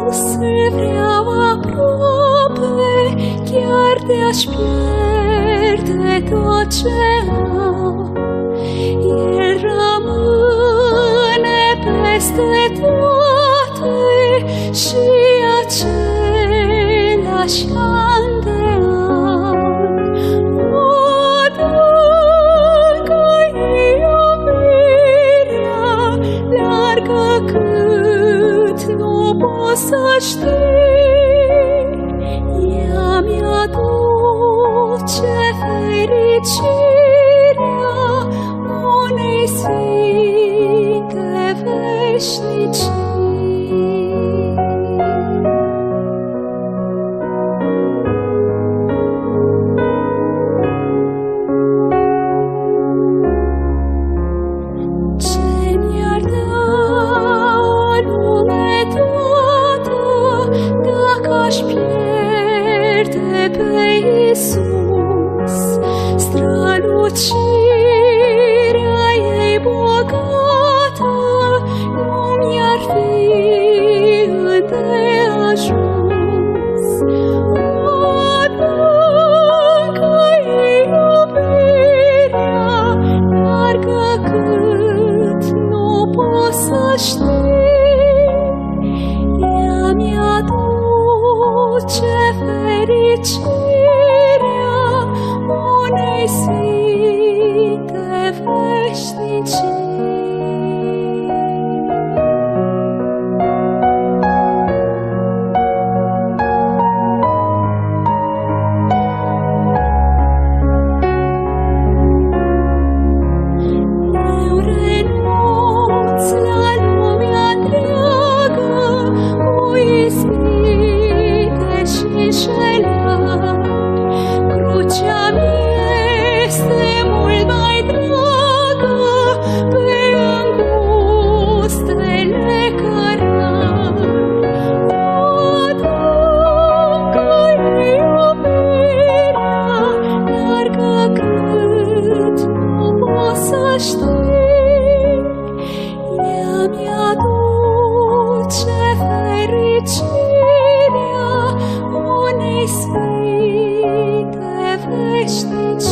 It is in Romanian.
Să vreau aproape, chiar te-aș pierde tot ce am. El rămâne peste toate și același an de an. Adâncă-i iubirea, largă cât nu poți să știi. Ea mi-aduce fericirea unei sfinte veșnicii. Aș pierde pe Iisus, strălucirea ei bogată nu mi-ar fi îndeajuns. Adâncă-i iubirea, largă cât nu poți să știi. Ea mi-aduce fericirea unei sfinte veșnicii. Eu renunț la lumea întreagă cu ispite și înșelări. Crucea mi-este mult mai dragă pe îngustele cărări. Adâncă-i iubirea, largă cât nu poți să știi. Ea mi-aduce fericirea unei sfinte veșnici.